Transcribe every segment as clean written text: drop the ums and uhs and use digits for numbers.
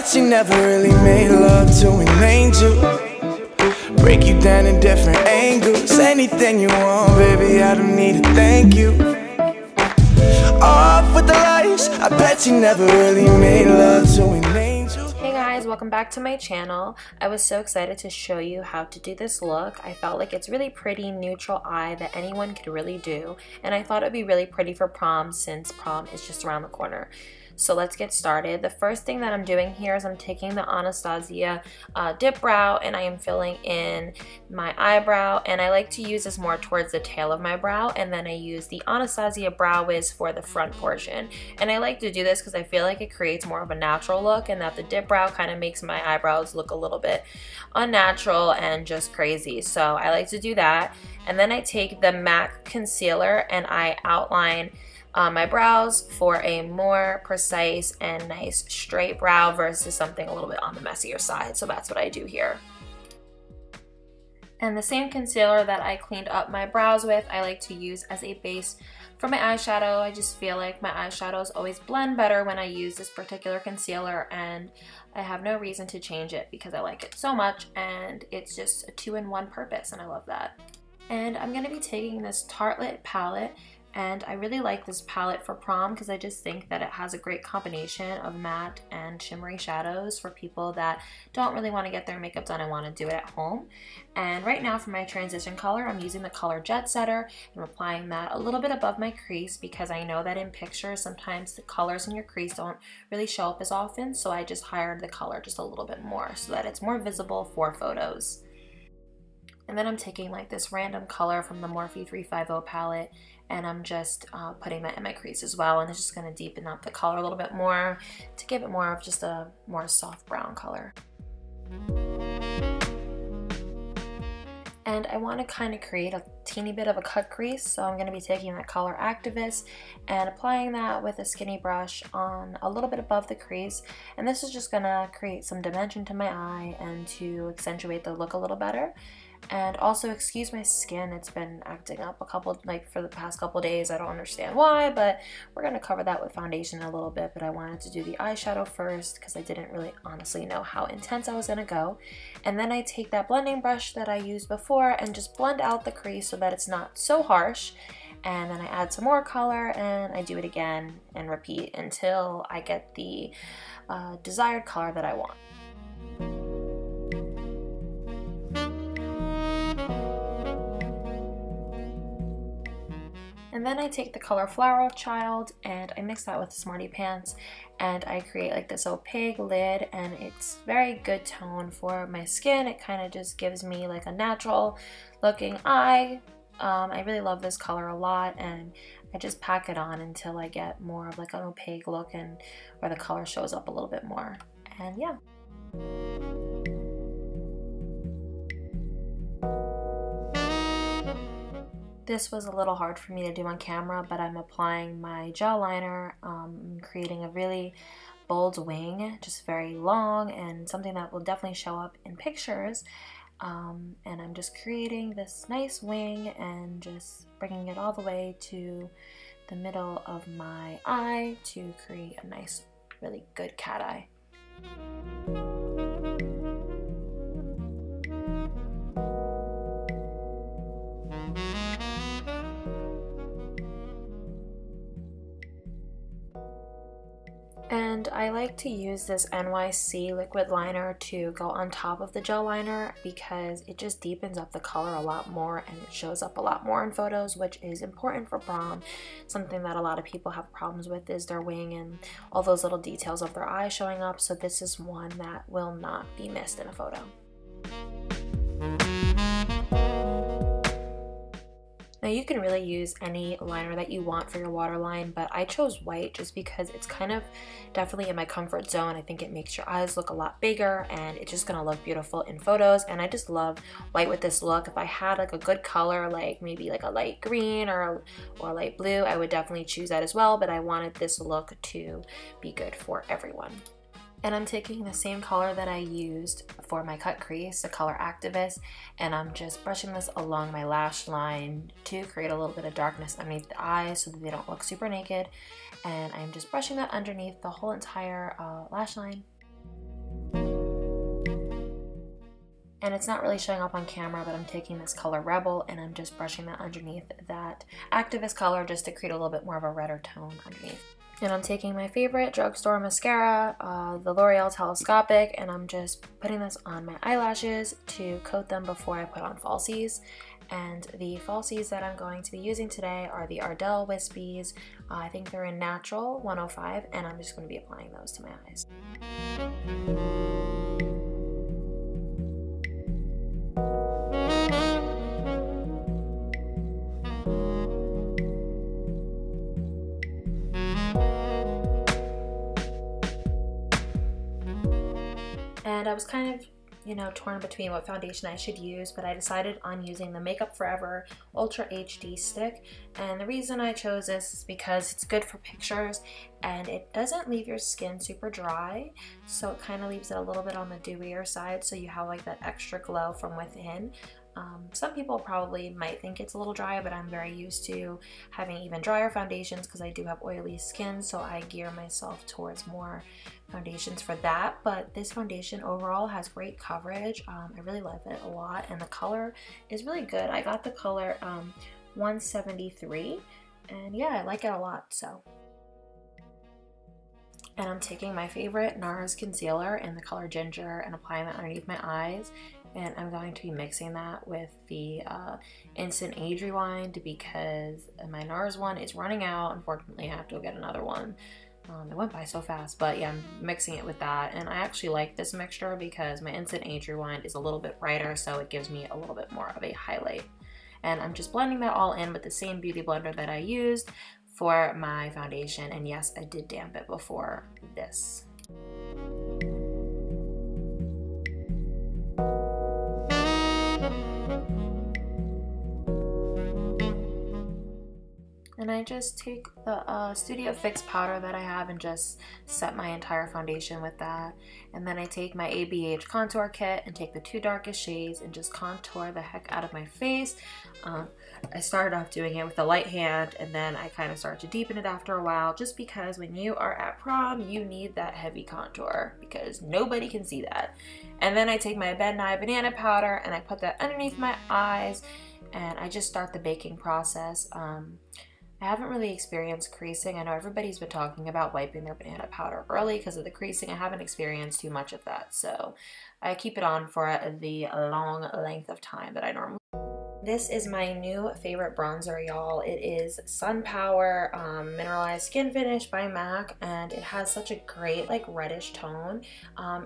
bet you never really made love to an angel. Break you down in different angles. Anything you want, baby, I don't need a thank you. Off with the lights, I bet you never really made love to an angel. Hey guys, welcome back to my channel. I was so excited to show you how to do this look. I felt like it's really pretty, neutral eye that anyone could really do, and I thought it would be really pretty for prom since prom is just around the corner. So let's get started. The first thing that I'm doing here is I'm taking the Anastasia dip brow and I am filling in my eyebrow, and I like to use this more towards the tail of my brow, and then I use the Anastasia Brow Wiz for the front portion. And I like to do this because I feel like it creates more of a natural look, and that the dip brow kind of makes my eyebrows look a little bit unnatural and just crazy. So I like to do that. And then I take the MAC concealer and I outline my brows for a more precise and nice straight brow versus something a little bit on the messier side. So that's what I do here. And the same concealer that I cleaned up my brows with, I like to use as a base for my eyeshadow. I just feel like my eyeshadows always blend better when I use this particular concealer, and I have no reason to change it because I like it so much, and it's just a two-in-one purpose, and I love that. And I'm going to be taking this Tartelette palette, and I really like this palette for prom because I just think that it has a great combination of matte and shimmery shadows for people that don't really want to get their makeup done and want to do it at home. And right now for my transition color, I'm using the color Jet Setter, and I'm applying that a little bit above my crease because I know that in pictures sometimes the colors in your crease don't really show up as often, so I just hired the color just a little bit more so that it's more visible for photos. And then I'm taking like this random color from the Morphe 350 palette, and I'm just putting that in my crease as well, and it's just going to deepen up the color a little bit more to give it more of just a more soft brown color. And I want to kind of create a teeny bit of a cut crease, so I'm going to be taking that color Activist and applying that with a skinny brush on a little bit above the crease, and this is just going to create some dimension to my eye and to accentuate the look a little better. And also, excuse my skin, it's been acting up for the past couple days. I don't understand why, but we're going to cover that with foundation in a little bit. But I wanted to do the eyeshadow first because I didn't really honestly know how intense I was going to go. And then I take that blending brush that I used before and just blend out the crease so that it's not so harsh. And then I add some more color and I do it again and repeat until I get the desired color that I want. And then I take the color Flower Child and I mix that with Smarty Pants, and I create like this opaque lid, and it's very good tone for my skin. It kind of just gives me like a natural looking eye. I really love this color a lot, and I just pack it on until I get more of like an opaque look and where the color shows up a little bit more. And yeah. This was a little hard for me to do on camera, but I'm applying my gel liner, creating a really bold wing, just very long and something that will definitely show up in pictures. And I'm just creating this nice wing and just bringing it all the way to the middle of my eye to create a nice, really good cat eye. And I like to use this NYC liquid liner to go on top of the gel liner because it just deepens up the color a lot more and it shows up a lot more in photos, which is important for prom. Something that a lot of people have problems with is their wing and all those little details of their eye showing up, so this is one that will not be missed in a photo. Now you can really use any liner that you want for your waterline, but I chose white just because it's kind of definitely in my comfort zone. I think it makes your eyes look a lot bigger and it's just gonna look beautiful in photos, and I just love white with this look. If I had like a good color, like maybe like a light green or light blue, I would definitely choose that as well, but I wanted this look to be good for everyone. And I'm taking the same color that I used for my cut crease, the color Activist, and I'm just brushing this along my lash line to create a little bit of darkness underneath the eyes so that they don't look super naked. And I'm just brushing that underneath the whole entire lash line. And it's not really showing up on camera, but I'm taking this color Rebel and I'm just brushing that underneath that Activist color just to create a little bit more of a redder tone underneath. And I'm taking my favorite drugstore mascara, the L'Oreal Telescopic, and I'm just putting this on my eyelashes to coat them before I put on falsies. And the falsies that I'm going to be using today are the Ardell Wispies. I think they're in Natural 105, and I'm just going to be applying those to my eyes. And I was kind of, you know, torn between what foundation I should use, but I decided on using the Makeup Forever Ultra HD stick. And the reason I chose this is because it's good for pictures and it doesn't leave your skin super dry, so it kind of leaves it a little bit on the dewier side, so you have like that extra glow from within. Some people probably might think it's a little dry, but I'm very used to having even drier foundations because I do have oily skin, so I gear myself towards more foundations for that. But this foundation overall has great coverage. I really love it a lot, and the color is really good. I got the color 173, and yeah, I like it a lot. So. And I'm taking my favorite NARS concealer in the color Ginger and applying that underneath my eyes. And I'm going to be mixing that with the Instant Age Rewind because my NARS one is running out. Unfortunately, I have to go get another one. It went by so fast, but yeah, I'm mixing it with that. And I actually like this mixture because my Instant Age Rewind is a little bit brighter, so it gives me a little bit more of a highlight. And I'm just blending that all in with the same beauty blender that I used for my foundation. And yes, I did damp it before this. And I just take the Studio Fix powder that I have and just set my entire foundation with that. And then I take my ABH contour kit and take the 2 darkest shades and just contour the heck out of my face. I started off doing it with a light hand, and then I kind of start to deepen it after a while, just because when you are at prom, you need that heavy contour because nobody can see that. And then I take my Ben Nye banana powder and I put that underneath my eyes, and I just start the baking process. I haven't really experienced creasing. I know everybody's been talking about wiping their banana powder early because of the creasing. I haven't experienced too much of that, so I keep it on for the long length of time that I normally. This is my new favorite bronzer, y'all. It is Sun Power Mineralized Skin Finish by MAC, and it has such a great like reddish tone.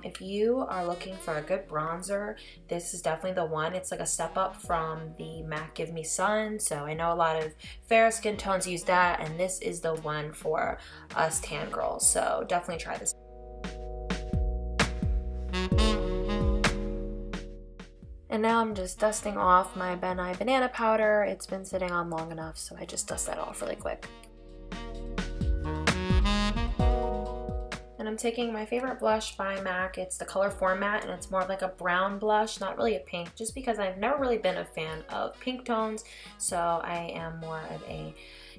If you are looking for a good bronzer, this is definitely the one. It's like a step up from the MAC Give Me Sun, so I know a lot of fair skin tones use that, and this is the one for us tan girls, so definitely try this. And now I'm just dusting off my Ben Nye banana powder. It's been sitting on long enough, so I just dust that off really quick. And I'm taking my favorite blush by MAC. It's the color Format, and it's more of like a brown blush, not really a pink, just because I've never really been a fan of pink tones, so I am more of a,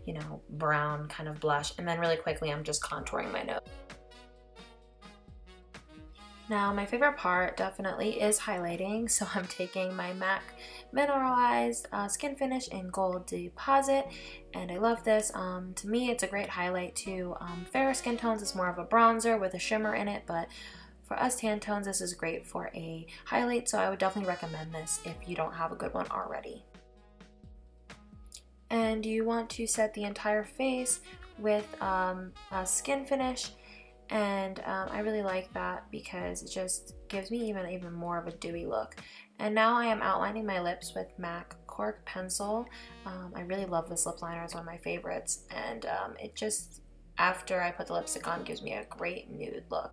you know, brown kind of blush. And then really quickly, I'm just contouring my nose. Now my favorite part definitely is highlighting, so I'm taking my MAC Mineralized Skin Finish in Gold Deposit, and I love this. To me, it's a great highlight to fairer skin tones. It's more of a bronzer with a shimmer in it, but for us tan tones, this is great for a highlight, so I would definitely recommend this if you don't have a good one already. And you want to set the entire face with a skin finish. And I really like that because it just gives me even more of a dewy look. And now I am outlining my lips with MAC Cork Pencil. I really love this lip liner. It's one of my favorites. And it just, after I put the lipstick on, gives me a great nude look.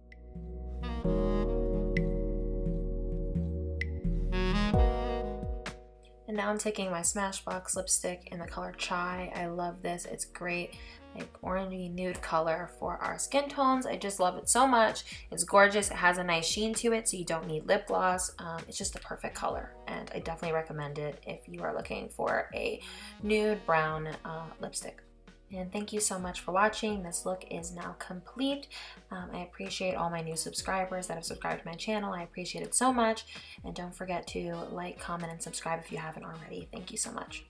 And now I'm taking my Smashbox lipstick in the color Chai. I love this. It's great. Like orangey nude color for our skin tones. I just love it so much. It's gorgeous. It has a nice sheen to it, so you don't need lip gloss. It's just a perfect color, and I definitely recommend it if you are looking for a nude brown lipstick. And thank you so much for watching. This look is now complete. I appreciate all my new subscribers that have subscribed to my channel. I appreciate it so much. And don't forget to like, comment, and subscribe if you haven't already. Thank you so much.